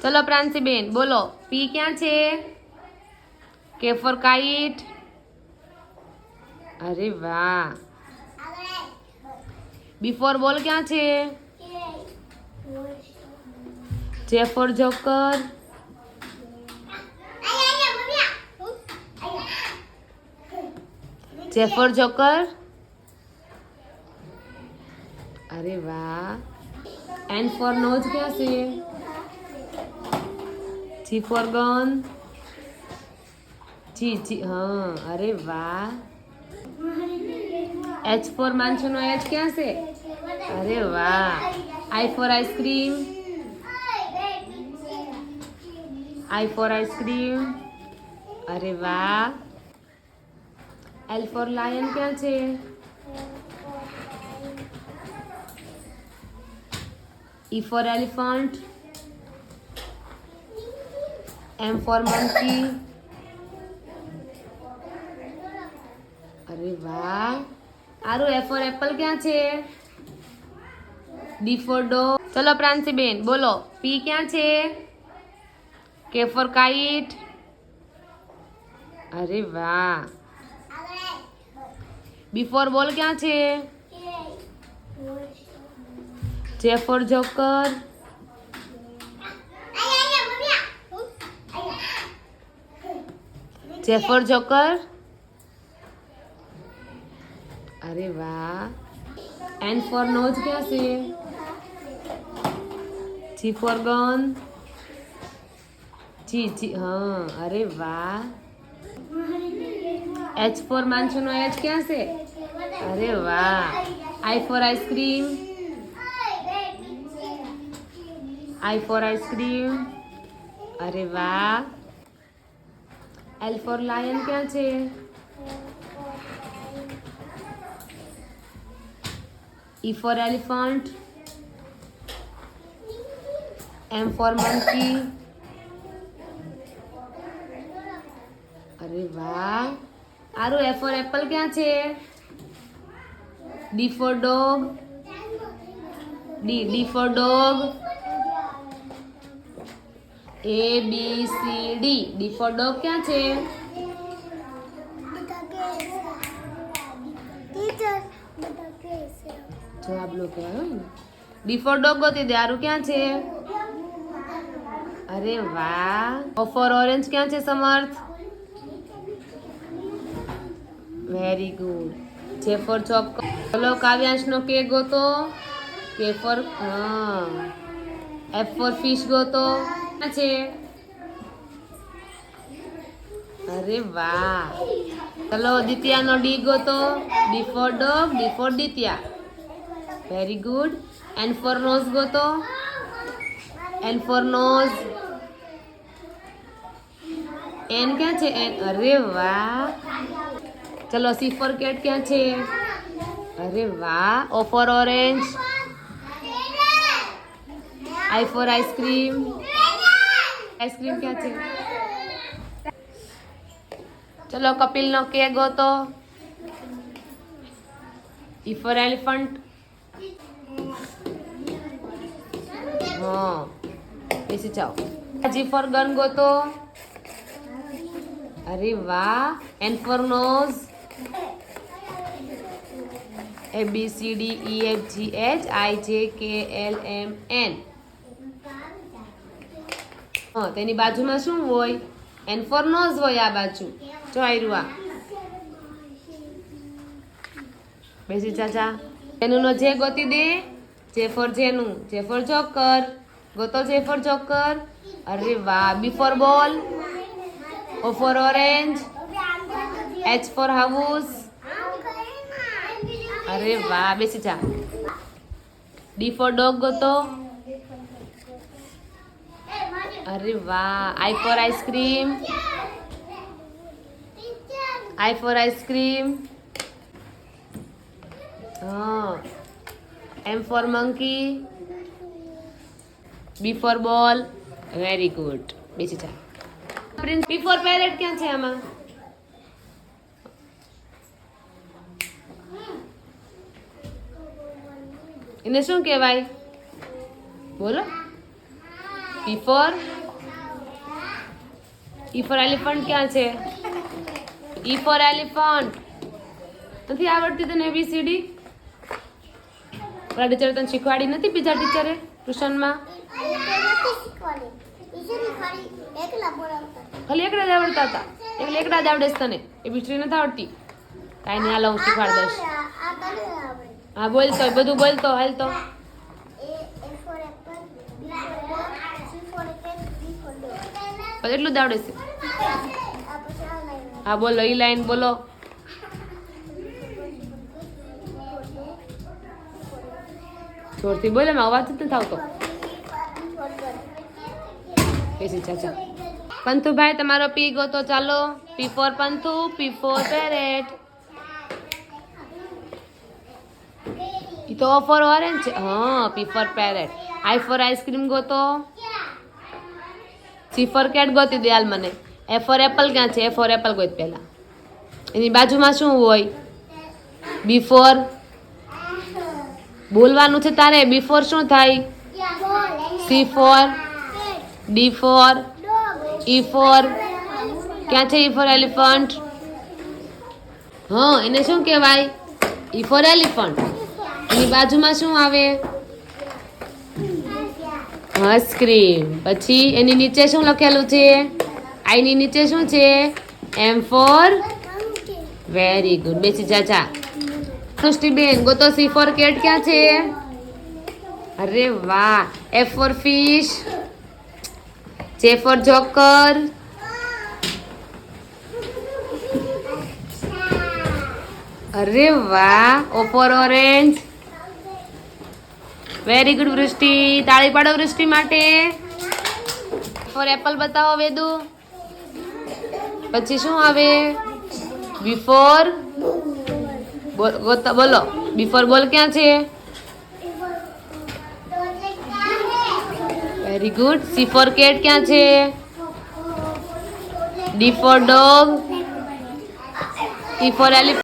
ચલો પ્રાંસીબેન બોલો, પી ક્યાં છે? કે ફોર કાઇટ. અરે વાહ. બી ફોર બોલ ક્યાં છે? જે ફોર જોકર. જે ફોર જોકર. અરે વાહ. એન ફોર નોઝ ક્યાં છે? जी फॉर गन. जी हाँ. अरे वाह. एच फॉर मानसू नो एच क्या से? अरे वाह. I for ice cream. I for ice cream. अरे वाह. एल फॉर लायन क्या છે? E for elephant. M for monkey. अरे वाह. आरु F for apple क्या છે? D for dog. चलो प्रांसीबेन बोलो, P क्या છે? K for kite. अरे वाह. B for ball क्या છે? J for joker. J for joker. अरे वाह. N for nose क्या છે? G for gun. जी हाँ. अरे वाह. H for मानसूनो H क्या છે? अरे वाह. I for ice cream. I for ice cream. अरे वाह. L for lion क्या છે? E for elephant. M for monkey. अरे वाह. आरु F for apple क्या છે? D for dog. D for dog. A B C D. D for dog क्या છે? જવાબ લો કહેવાય ને. D for dog ગોતી દે. આરુ ક્યાં છે? અરે વાહ. O for orange ક્યાં છે સમર્થ? Very good. જે ફોર ચોક. ચલો કાવ્યાંશ નો કે ગોતો. કે ફોર એફ ફોર ફિશ ગોતો. ક્યાં છે? અરે વાહ. ચલો દિત્યા નો ડી ગોતો. D for dog. D for Ditya. Very good. N for nose ગોતો. N for nose. એન ક્યાં છે? એન. અરે વાહ. चलो सी फॉर कैट क्या છે? अरे वाह. O for orange. I for ice cream. Ice cream क्या છે? चलो कपिल नो के ગોતો. E for elephant. हाँ बेसी जाओ. G for gun ગોતો. अरे वाह. N for nose. A B C D E F G H I J K L M N. હા તેની બાજુમાં શું હોય? N for nose હોય આ બાજુ. જો આયરું આ. બેસી ચાચા. જેનું નો જે ગોતી દે. જે ફોર જેનું. જે ફોર જોકર. ગોતો જે ફોર જોકર. અરે વાહ. B for ball. O for orange. H for house. अरे वाह. बेसी जा. D for dog ગોતો. अरे वाह. I for ice cream. I for ice cream. हाँ. M for monkey. B for ball. Very good. બેસી જા. P for parrot ક્યાં છે આમાં? એને શું કહેવાય? બોલો. E for એલિફન્ટ ક્યાં છે? E for elephant. નથી આવડતી તને ABCD? આપણા ટીચરે તને શીખવાડી નથી? બીજા ટીચરે ટ્યુશનમાં ખાલી એકડા જ આવડતા હતા. એકડા જ આવડે છે તને, ABCD નથી આવડતી? કાંઈ નહીં, હાલો હું શીખવાડી દઈશ. હા બોલતો બધું બોલતો હાલતો. બસ એટલું જ આવડે છે. હા બોલો, ઈ લાઈન બોલો. જોરથી બોલે, એમાં અવાજ જ નથી આવતો. બેસી ચાચા. પંથુભાઈ તમારો પી ગોતો, ચાલો. P for પંથુ, P for પેરેટ. ઈ તો O for ઓરેન્જ છે. હા, P for parrot. I for ice cream ગોતો. C for કેટ ગોતી દે હાલ મને. A for એપલ ક્યાં છે? A for એપલ ગોત પહેલા. એની બાજુમાં શું હોય? B for બોલવાનું છે તારે. B for શું થાય? C for, D for, E for ક્યાં છે? E for elephant. હા, એને શું કહેવાય? E for elephant. એની બાજુમાં શું આવે? આઈસ્ક્રીમ. પછી એની નીચે શું લખેલું છે? આઈ ની નીચે શું છે? M for very good. બેસી ચાચા. સૃષ્ટિબેન ગોતો C for કેટ ક્યાં છે? અરે વાહ. F for fish. J for joker. અરે વાહ. O for orange. Very good Vrishti. તાળી પાડો વૃષ્ટિ માટે. ફોર એપલ બતાવો વેદુ. પછી શું આવે? બિફોર બોલો. બિફોર બોલ ક્યાં છે? Very good. C four cat ક્યાં છે? D for dog. E for elephant.